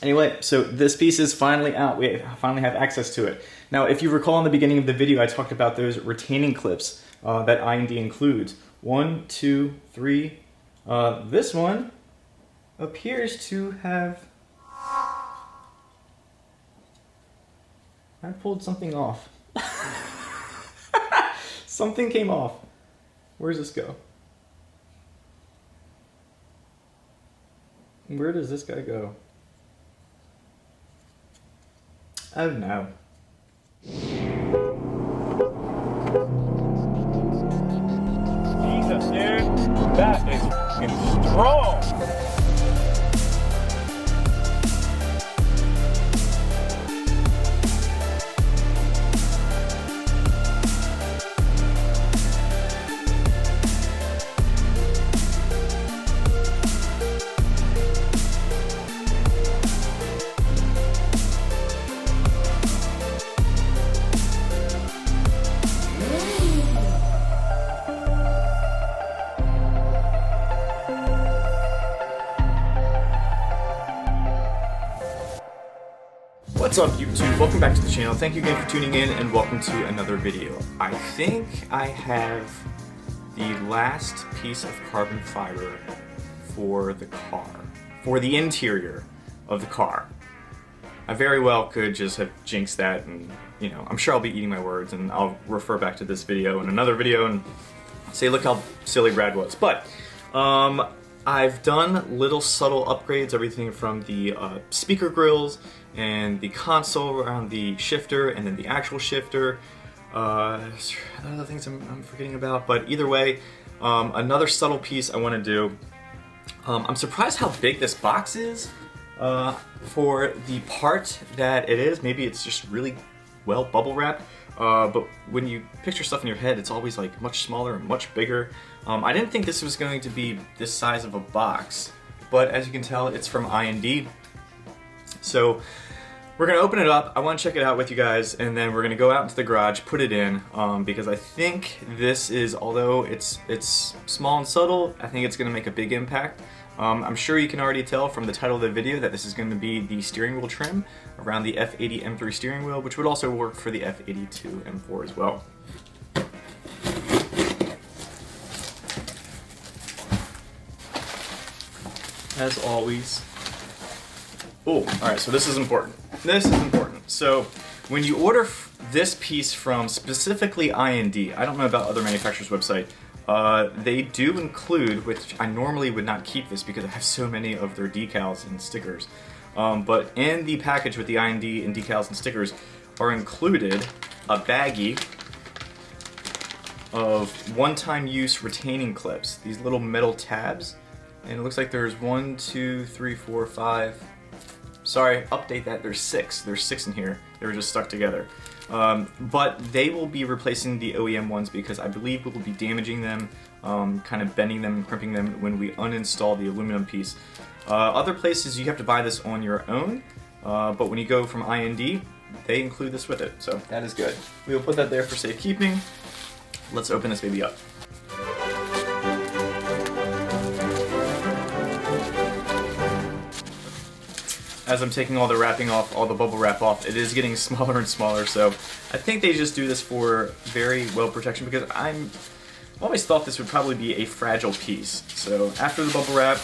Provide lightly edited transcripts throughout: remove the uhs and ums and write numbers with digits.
Anyway, so this piece is finally out. We finally have access to it. Now, if you recall in the beginning of the video, I talked about those retaining clips that I&D includes. 1, 2, 3. This one appears to have... I pulled something off. Something came off. Where does this go? Where does this guy go? Oh no. Jesus, dude. That is fucking strong. What's up YouTube? Welcome back to the channel. Thank you again for tuning in and welcome to another video. I think I have the last piece of carbon fiber for the car, for the interior of the car. I very well could just have jinxed that and, you know, I'm sure I'll be eating my words and I'll refer back to this video and another video and say look how silly Brad was. But I've done little subtle upgrades, everything from the speaker grills and the console around the shifter and then the actual shifter. Other things I'm forgetting about, but either way, another subtle piece I want to do. I'm surprised how big this box is for the part that it is. Maybe it's just really well bubble wrapped, but when you picture stuff in your head, it's always like much smaller and much bigger. I didn't think this was going to be this size of a box, but as you can tell, it's from I&D. So we're gonna open it up. I want to check it out with you guys, and then we're gonna go out into the garage, put it in, because I think this is, although it's small and subtle, I think it's gonna make a big impact. I'm sure you can already tell from the title of the video that this is going to be the steering wheel trim around the F80 M3 steering wheel, which would also work for the F82 M4 as well. As always. Oh, alright, so this is important. This is important. So, when you order this piece from specifically I&D, I don't know about other manufacturers' website, they do include, which I normally would not keep this because I have so many of their decals and stickers, but in the package with the I&D and decals and stickers are included a baggie of one-time use retaining clips, these little metal tabs, and it looks like there's 1, 2, 3, 4, 5, sorry, update that, there's 6 in here, they were just stuck together. But they will be replacing the OEM ones because I believe we will be damaging them, kind of bending them and crimping them when we uninstall the aluminum piece. Other places you have to buy this on your own, but when you go from I&D, they include this with it, so that is good. We will put that there for safekeeping. Let's open this baby up. As I'm taking all the wrapping off, all the bubble wrap off, it is getting smaller and smaller, so I think they just do this for very well protection because I'm always thought this would probably be a fragile piece. So after the bubble wrap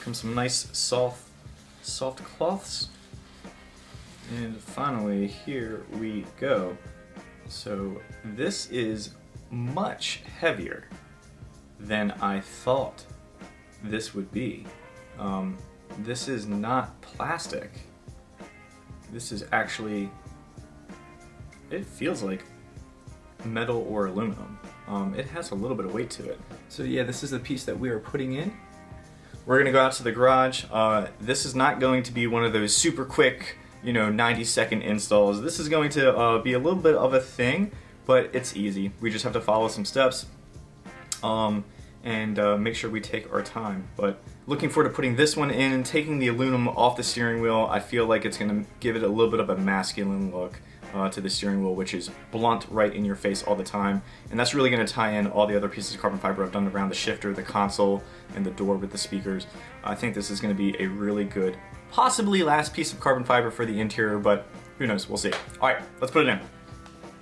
comes some nice soft cloths, and finally here we go. So this is much heavier than I thought this would be. This is not plastic. This is actually, it feels like metal or aluminum. It has a little bit of weight to it. So yeah, this is the piece that we are putting in. We're gonna go out to the garage. This is not going to be one of those super quick, 90-second installs. This is going to be a little bit of a thing, but it's easy. We just have to follow some steps and make sure we take our time. But looking forward to putting this one in and taking the aluminum off the steering wheel. I feel like it's going to give it a little bit of a masculine look to the steering wheel, which is blunt, right in your face all the time. And that's really going to tie in all the other pieces of carbon fiber I've done around the shifter, the console, and the door with the speakers. I think this is going to be a really good possibly last piece of carbon fiber for the interior, but who knows, we'll see. All right, let's put it in.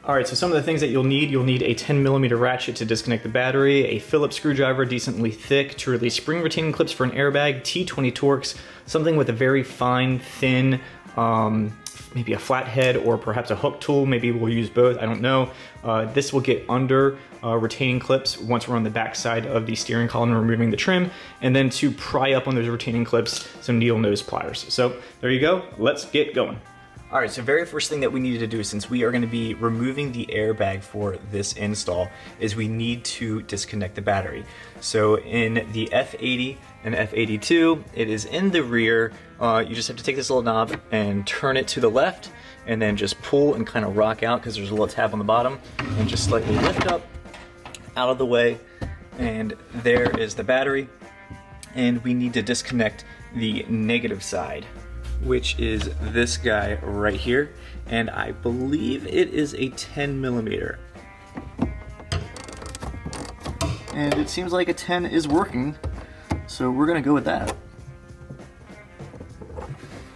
All right, so some of the things that you'll need a 10mm ratchet to disconnect the battery, a Phillips screwdriver decently thick to release spring retaining clips for an airbag, T20 Torx, something with a very fine, thin, maybe a flathead or perhaps a hook tool. Maybe we'll use both, I don't know. This will get under retaining clips once we're on the back side of the steering column and removing the trim, and then to pry up on those retaining clips, some needle nose pliers. So there you go, let's get going. All right, so very first thing that we needed to do, since we are going to be removing the airbag for this install, is we need to disconnect the battery. So in the F80 and F82, it is in the rear. You just have to take this little knob and turn it to the left, and then just pull and kind of rock out because there's a little tab on the bottom, and just slightly lift up out of the way, and there is the battery. And we need to disconnect the negative side, which is this guy right here, and I believe it is a 10mm. And it seems like a 10 is working, so we're gonna go with that.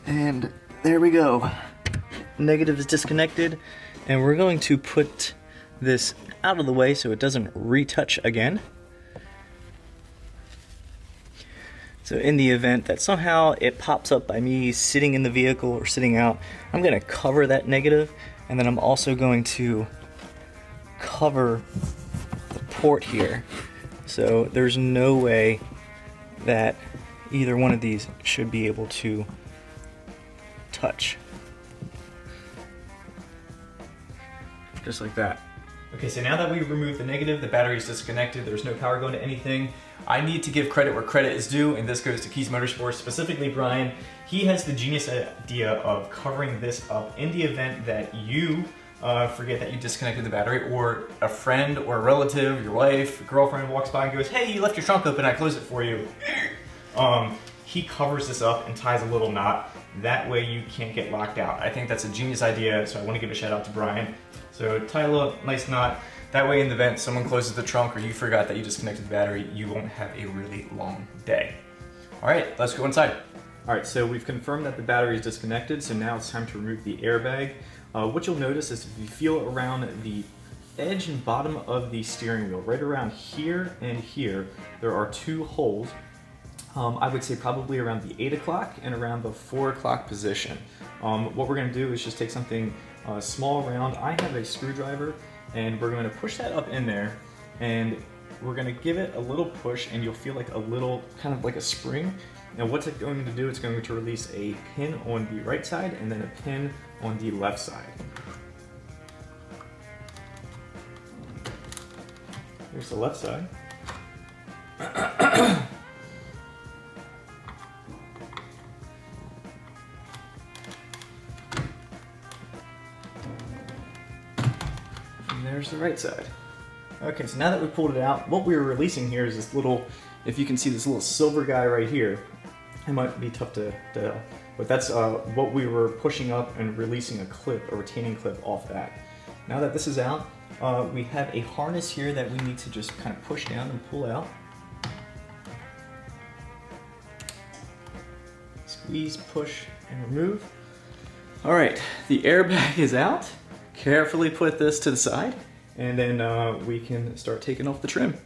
And there we go. Negative is disconnected, and we're going to put this out of the way so it doesn't retouch again. So in the event that somehow it pops up by me sitting in the vehicle or sitting out, I'm going to cover that negative, and then I'm also going to cover the port here. So there's no way that either one of these should be able to touch. Just like that. Okay, so now that we've removed the negative, the battery is disconnected, there's no power going to anything. I need to give credit where credit is due, and this goes to Kies Motorsports, specifically Brian. He has the genius idea of covering this up in the event that you forget that you disconnected the battery, or a friend or a relative, your wife, girlfriend walks by and goes, "Hey, you left your trunk open, I closed it for you." He covers this up and ties a little knot. That way you can't get locked out. I think that's a genius idea, so I want to give a shout out to Brian. So tie a little nice knot. That way in the event someone closes the trunk or you forgot that you disconnected the battery, you won't have a really long day. All right, let's go inside. All right, so we've confirmed that the battery is disconnected, so now it's time to remove the airbag. What you'll notice is if you feel around the edge and bottom of the steering wheel, right around here and here, there are two holes. I would say probably around the 8 o'clock and around the 4 o'clock position. What we're gonna do is just take something small round. I have a screwdriver, and we're gonna push that up in there, and we're gonna give it a little push, and you'll feel like a little, kind of like a spring. And what's it going to do? It's going to release a pin on the right side and then a pin on the left side. Here's the left side. There's the right side. Okay, so now that we've pulled it out, what we're releasing here is this little, if you can see this little silver guy right here. It might be tough to but that's what we were pushing up and releasing a clip, a retaining clip off that. Now that this is out, we have a harness here that we need to just kind of push down and pull out. Squeeze, push, and remove. All right, the airbag is out. Carefully put this to the side, and then we can start taking off the trim.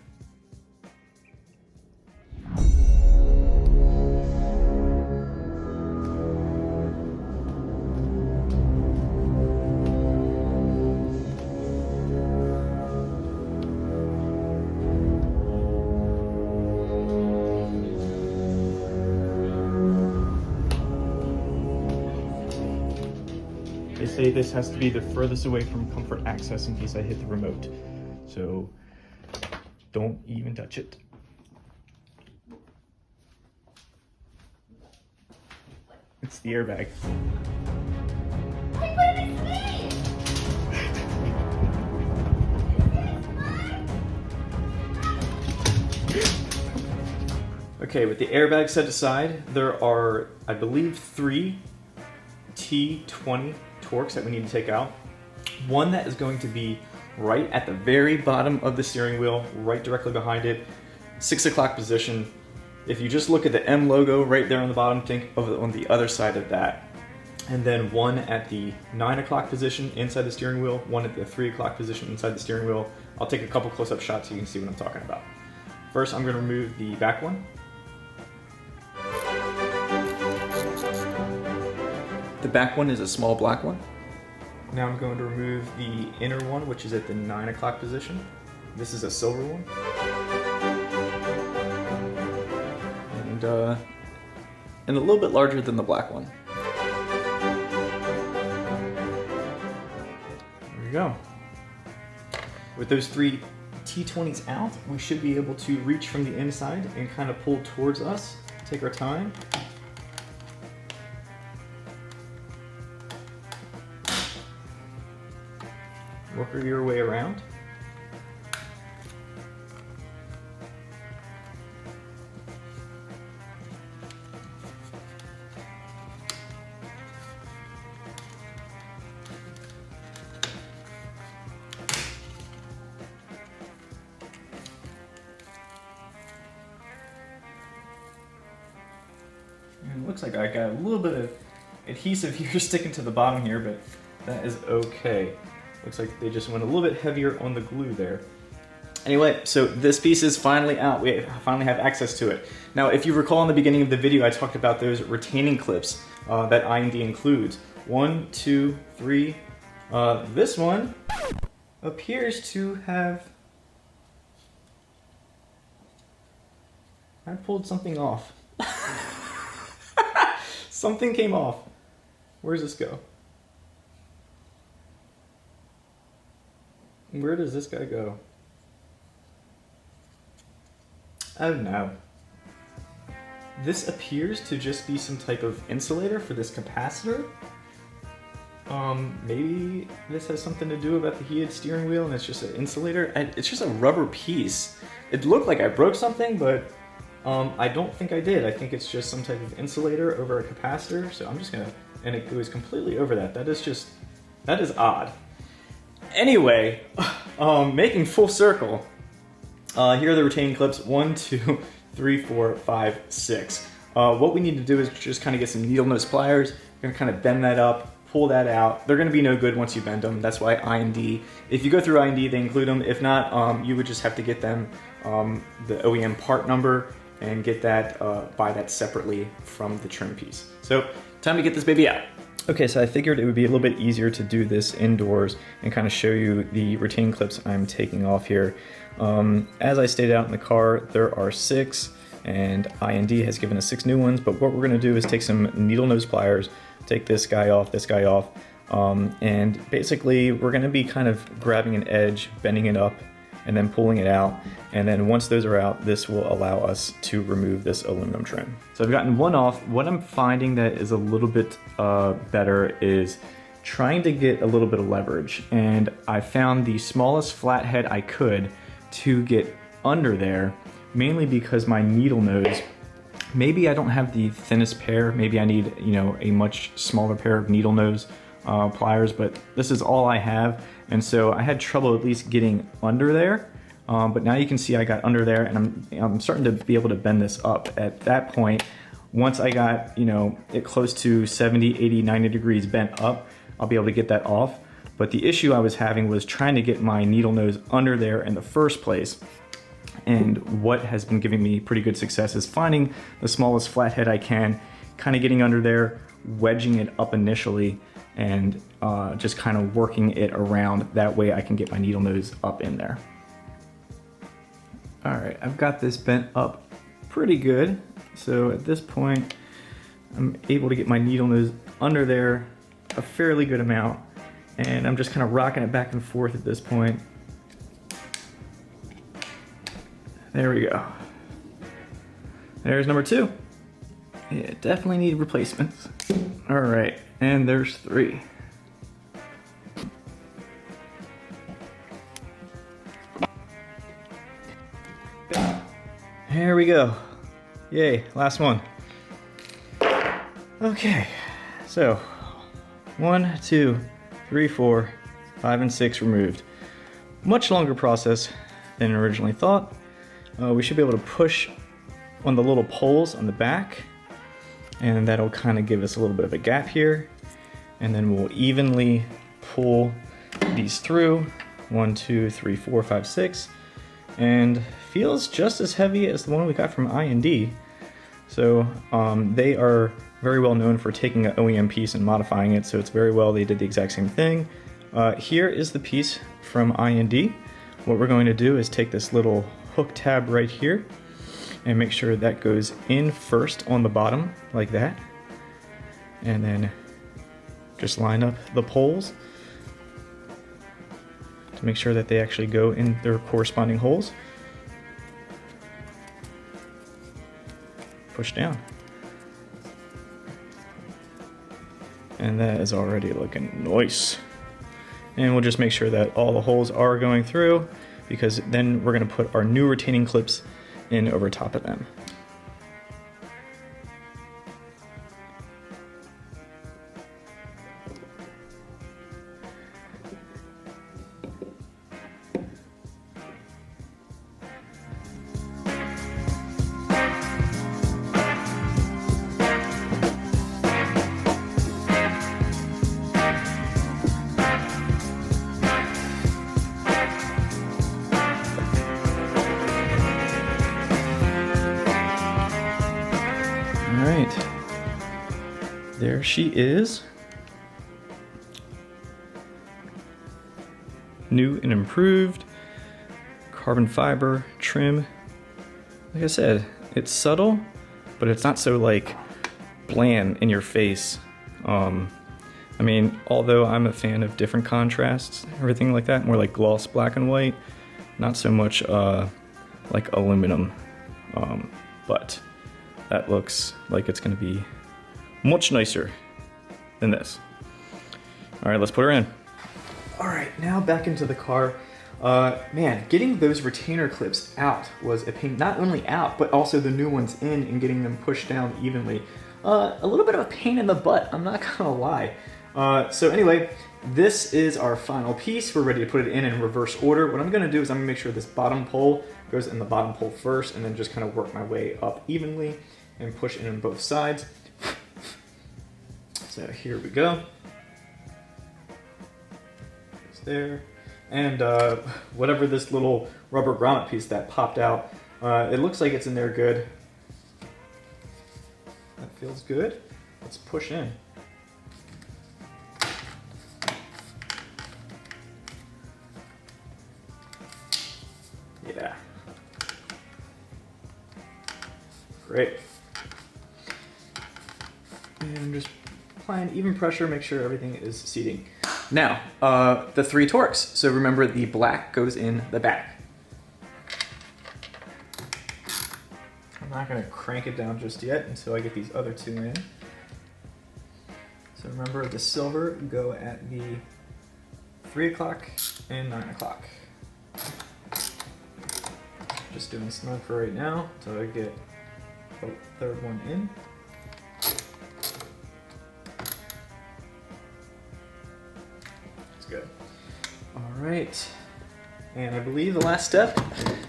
They say this has to be the furthest away from comfort access in case I hit the remote. So don't even touch it. It's the airbag. Okay, with the airbag set aside, there are, I believe, 3 T20 Torx that we need to take out. One that is going to be right at the very bottom of the steering wheel, right directly behind it, 6 o'clock position. if you just look at the M logo right there on the bottom, think of it on the other side of that. And then one at the 9 o'clock position inside the steering wheel, one at the 3 o'clock position inside the steering wheel. I'll take a couple close-up shots so you can see what I'm talking about. First, I'm going to remove the back one. The back one is a small black one. Now I'm going to remove the inner one, which is at the 9 o'clock position. This is a silver one. And a little bit larger than the black one. There we go. With those 3 T20s out, we should be able to reach from the inside and kind of pull towards us. Take our time. Work your way around. And it looks like I got a little bit of adhesive here sticking to the bottom here, but that is okay. Looks like they just went a little bit heavier on the glue there. Anyway, so this piece is finally out. We finally have access to it. Now, if you recall in the beginning of the video, I talked about those retaining clips that I&D includes. 1, 2, 3. This one appears to have... I pulled something off. Something came off. Where does this go? Where does this guy go? Oh no. This appears to just be some type of insulator for this capacitor. Maybe this has something to do about the heated steering wheel and it's just an insulator. It's just a rubber piece. It looked like I broke something, but I don't think I did. I think it's just some type of insulator over a capacitor. So I'm just gonna, and it goes completely over that. That is odd. Anyway, making full circle. Here are the retaining clips, 1, 2, 3, 4, 5, 6. What we need to do is just kind of get some needle nose pliers. We're gonna kind of bend that up, pull that out. They're gonna be no good once you bend them. That's why I&D, if you go through I&D, they include them. If not, you would just have to get them the OEM part number and get that, buy that separately from the trim piece. So, time to get this baby out. Okay, so I figured it would be a little bit easier to do this indoors and kind of show you the retaining clips I'm taking off here. As I stated out in the car, there are 6, and I&D has given us 6 new ones, but what we're gonna do is take some needle nose pliers, take this guy off, and basically we're gonna be kind of grabbing an edge, bending it up, and then pulling it out. And then once those are out, this will allow us to remove this aluminum trim. So I've gotten one off. What I'm finding that is a little bit better is trying to get a little bit of leverage. And I found the smallest flathead I could to get under there, mainly because my needle nose, maybe I don't have the thinnest pair. Maybe I need, you know, a much smaller pair of needle nose pliers, but this is all I have. And so I had trouble at least getting under there. But now you can see I got under there, and I'm starting to be able to bend this up. At that point, once I got, you know, it close to 70, 80, 90 degrees bent up, I'll be able to get that off. But the issue I was having was trying to get my needle nose under there in the first place. And what has been giving me pretty good success is finding the smallest flathead I can, kind of getting under there, wedging it up initially, and just kind of working it around. That way I can get my needle nose up in there. All right, I've got this bent up pretty good. So at this point, I'm able to get my needle nose under there a fairly good amount. And I'm just kind of rocking it back and forth at this point. There we go. There's number 2. Yeah, definitely need replacements. All right, and there's 3. There we go. Yay, last one. Okay, so 1, 2, 3, 4, 5, and 6 removed. Much longer process than originally thought. We should be able to push on the little poles on the back, and that'll kind of give us a little bit of a gap here. And then we'll evenly pull these through. 1, 2, 3, 4, 5, 6. And feels just as heavy as the one we got from I&D. So they are very well known for taking an OEM piece and modifying it, so it's very well they did the exact same thing. Here is the piece from I&D. What we're going to do is take this little hook tab right here and make sure that goes in first on the bottom like that, and then just line up the poles to make sure that they actually go in their corresponding holes. Push down. And that is already looking nice. And we'll just make sure that all the holes are going through, because then we're going to put our new retaining clips in over top of them. Alright, there she is. New and improved carbon fiber trim. Like I said, it's subtle, but it's not so like bland in your face. I mean, although I'm a fan of different contrasts, everything like that, more like gloss black and white, not so much like aluminum, but that looks like it's going to be much nicer than this. All right, let's put her in. All right, now back into the car. Man, getting those retainer clips out was a pain. Not only out, but also the new ones in and getting them pushed down evenly. A little bit of a pain in the butt, I'm not gonna lie. So anyway, this is our final piece. We're ready to put it in reverse order. What I'm gonna do is I'm gonna make sure this bottom pole goes in the bottom pole first, and then just kind of work my way up evenly and push in on both sides. So here we go. It's there. And whatever this little rubber grommet piece that popped out, it looks like it's in there good. That feels good. Let's push in. Yeah. Great. And just applying even pressure, make sure everything is seating. Now, the 3 torques. So remember, the black goes in the back. I'm not gonna crank it down just yet until I get these other 2 in. So remember, the silver go at the 3 o'clock and 9 o'clock. Just doing snug for right now until I get the 3rd one in. Good. All right, and I believe the last step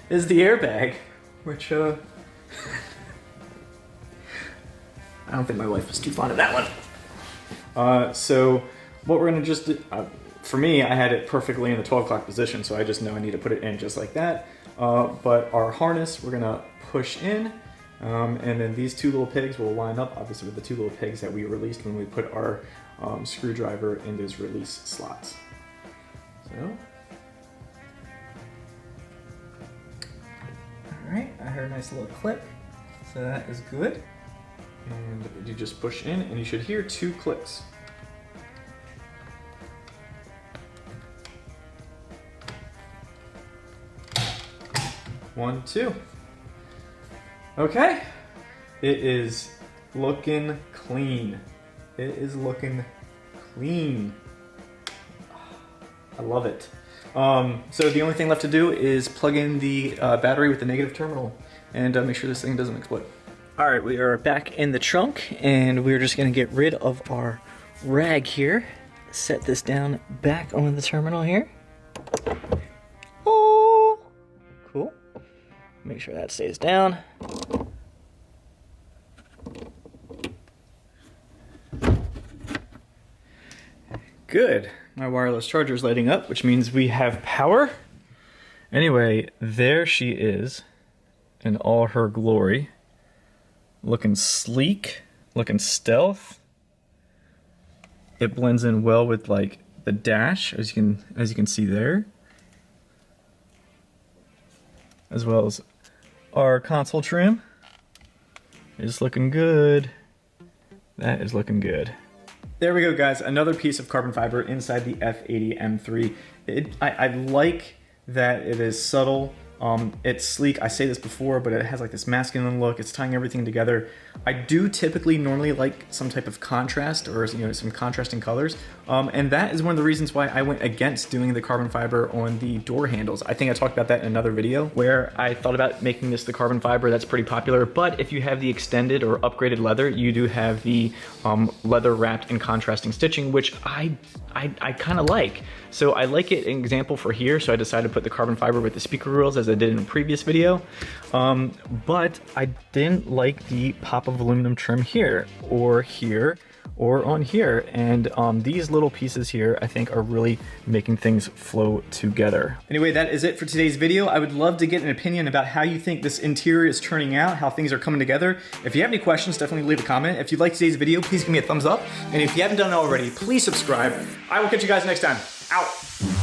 is the airbag, which I don't think my wife was too fond of that one. So what we're gonna just do, for me, I had it perfectly in the 12 o'clock position, so I just know I need to put it in just like that. But our harness, we're gonna push in, and then these 2 little pegs will line up, obviously, with the 2 little pegs that we released when we put our screwdriver in those release slots. So, all right, I heard a nice little clip, so that is good. And you just push in, and you should hear 2 clicks. One, 2. Okay, it is looking clean. It is looking clean. I love it. So the only thing left to do is plug in the battery with the negative terminal and make sure this thing doesn't explode. All right, we are back in the trunk, and we're just gonna get rid of our rag here. Set this down back on the terminal here. Oh, cool. Make sure that stays down. Good. My wireless charger is lighting up, which means we have power. Anyway, there she is in all her glory. Looking sleek, looking stealth. It blends in well with like the dash, as you can see there. As well as our console trim. It's looking good. That is looking good. There we go, guys. Another piece of carbon fiber inside the F80 M3. I like that it is subtle. It's sleek. I say this before, but it has like this masculine look. It's tying everything together. I do typically normally like some type of contrast or some contrasting colors. And that is one of the reasons why I went against doing the carbon fiber on the door handles. I think I talked about that in another video where I thought about making this the carbon fiber. That's pretty popular. But if you have the extended or upgraded leather, you do have the leather wrapped and contrasting stitching, which I kind of like. So I like it, an example for here, so I decided to put the carbon fiber with the speaker grills as I did in a previous video. But I didn't like the pop of aluminum trim here, or on here. And these little pieces here, I think, are really making things flow together. Anyway, that is it for today's video. I would love to get an opinion about how you think this interior is turning out, how things are coming together. If you have any questions, definitely leave a comment. If you like today's video, please give me a thumbs up. And if you haven't done it already, please subscribe. I will catch you guys next time. Out.